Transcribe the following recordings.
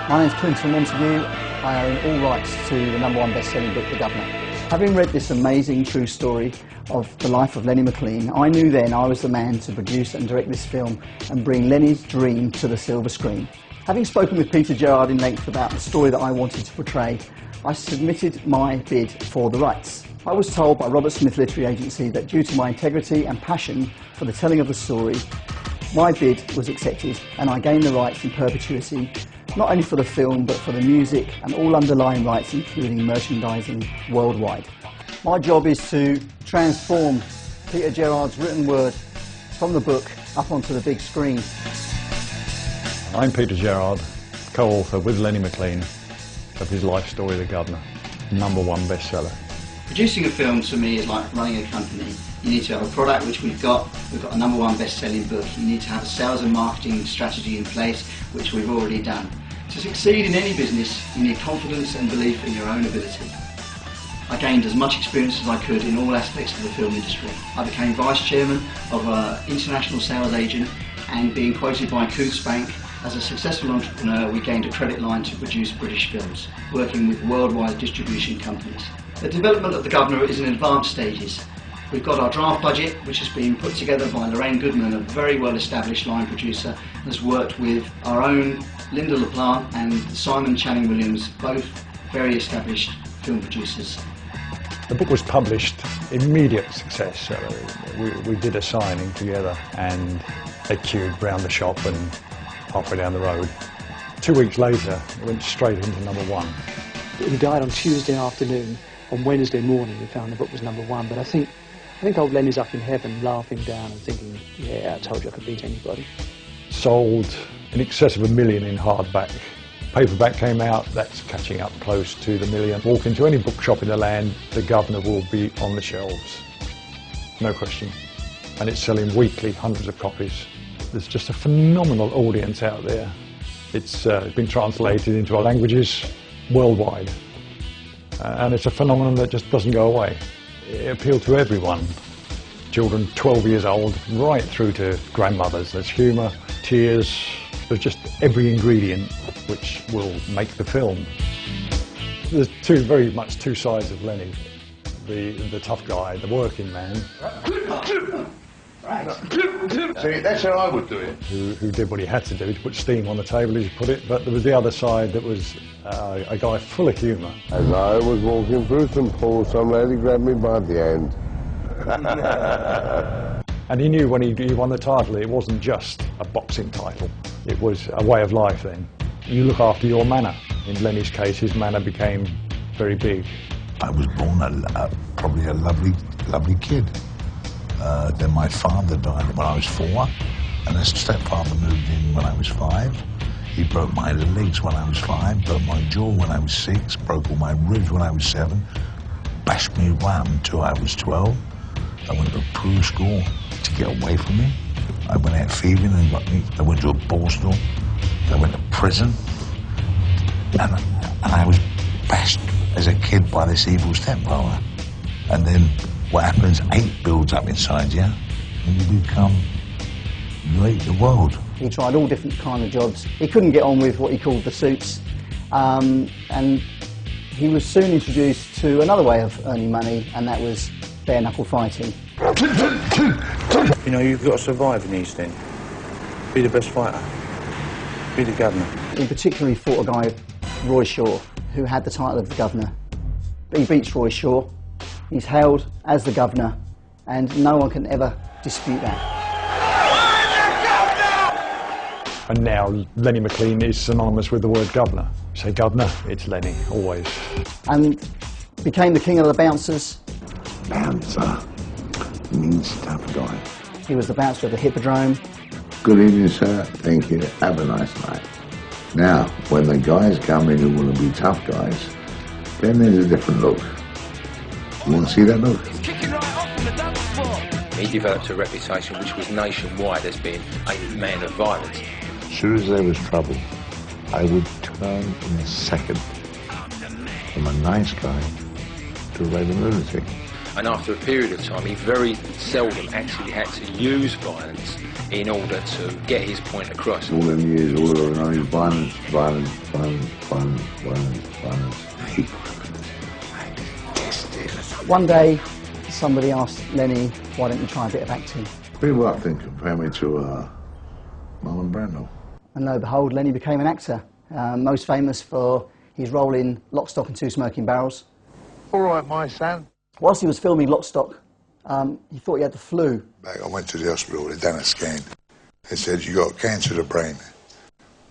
My name's Clinton Montague. I own all rights to the #1 best-selling book, The Guvnor. Having read this amazing true story of the life of Lenny McLean, I knew then I was the man to produce and direct this film and bring Lenny's dream to the silver screen. Having spoken with Peter Gerrard in length about the story that I wanted to portray, I submitted my bid for the rights. I was told by Robert Smith Literary Agency that due to my integrity and passion for the telling of the story, my bid was accepted and I gained the rights in perpetuity, not only for the film but for the music and all underlying rights including merchandising worldwide. My job is to transform Peter Gerrard's written word from the book up onto the big screen. I'm Peter Gerrard, co-author with Lenny McLean of his life story, The Guvnor, #1 bestseller. Producing a film to me is like running a company. You need to have a product, which we've got a #1 best-selling book. You need to have a sales and marketing strategy in place, which we've already done. To succeed in any business, you need confidence and belief in your own ability. I gained as much experience as I could in all aspects of the film industry. I became vice chairman of an international sales agent, and being quoted by Coutts Bank as a successful entrepreneur, we gained a credit line to produce British films, working with worldwide distribution companies. The development of The Guvnor is in advanced stages. We've got our draft budget, which has been put together by Lorraine Goodman, a very well-established line producer, has worked with our own Linda LaPlante and Simon Channing Williams, both very established film producers. The book was published, immediate success. We did a signing together and they queued round the shop and halfway down the road. 2 weeks later, it went straight into #1. He died on Tuesday afternoon. On Wednesday morning we found the book was #1, but I think old Lenny's up in heaven laughing down and thinking, yeah, I told you I could beat anybody. Sold in excess of 1 million in hardback. Paperback came out, that's catching up close to the 1 million. Walk into any bookshop in the land, The Guvnor will be on the shelves. No question. And it's selling weekly, hundreds of copies. There's just a phenomenal audience out there. It's been translated into our languages worldwide. And it's a phenomenon that just doesn't go away. It appealed to everyone. Children 12 years old, right through to grandmothers. There's humour, tears, there's just every ingredient which will make the film. There's very much two sides of Lenny. The tough guy, the working man. Right. See, that's how I would do it. Who did what he had to do to put steam on the table, as you put it, but there was the other side that was a guy full of humour. As I was walking through St Paul, some lady grabbed me by the hand. And he knew when he won the title, it wasn't just a boxing title, it was a way of life then. You look after your manner. In Lenny's case, his manner became very big. I was born probably a lovely kid. Then my father died when I was 4, and a stepfather moved in when I was 5. He broke my legs when I was 5, broke my jaw when I was 6, broke all my ribs when I was 7, bashed me around until I was 12. I went to a poor school to get away from me. I went out thieving and I went to a ball store. I went to prison. And I was bashed as a kid by this evil stepfather. And then what happens, hate builds up inside you, and you hate the world. He tried all different kind of jobs. He couldn't get on with what he called the suits, and he was soon introduced to another way of earning money, and that was bare knuckle fighting. You know, you've got to survive in the East End. Be the best fighter. Be the Guvnor. In particular, he fought a guy, Roy Shaw, who had the title of the Guvnor. He beats Roy Shaw. He's hailed as the Guvnor, and no one can ever dispute that. And now Lenny McLean is synonymous with the word Guvnor. Say Guvnor, it's Lenny, always. And became the king of the bouncers. Bouncer means tough guy. He was the bouncer of the Hippodrome. Good evening, sir. Thank you. Have a nice night. Now, when the guys come in who want to be tough guys, then there's a different look. You want to see that look? He developed a reputation which was nationwide as being a man of violence. As soon as there was trouble, I would turn in a second from a nice guy to a raving lunatic. And after a period of time, he very seldom actually had to use violence in order to get his point across. All them years, all of them, violence, violence, violence, violence, violence, violence. One day, somebody asked Lenny, why don't you try a bit of acting? People, I think, compare me to Marlon Brando. And lo and behold, Lenny became an actor, most famous for his role in Lock, Stock and Two Smoking Barrels. All right, my son. Whilst he was filming Lock, Stock, he thought he had the flu. I went to the hospital, they done a scan. They said, you got cancer of the brain,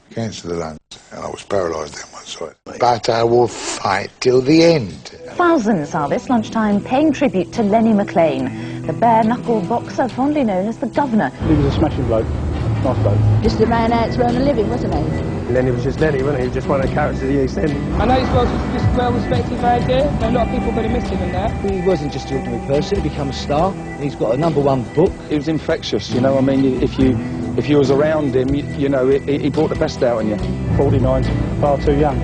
cancer of the lungs, and I was paralysed down one side. But I will fight till the end. Thousands are this lunchtime paying tribute to Lenny McLean, the bare-knuckled boxer fondly known as the Guvnor. He was a smashing bloke, nice bloke. Just a man out to earn a living, wasn't he? Lenny was just Lenny, wasn't he? Just one of the characters of the East End. I know he's well respected right there. A lot of people are going to miss him in that. He wasn't just an ordinary person, he became a star. He's got a #1 book. He was infectious, you know. I mean, if you was around him, you know, he brought the best out in you. 49's far too young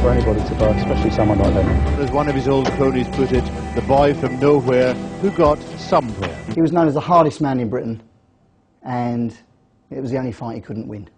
for anybody to buy, especially someone like Lenny. As one of his old cronies put it, the boy from nowhere who got somewhere. He was known as the hardest man in Britain, and it was the only fight he couldn't win.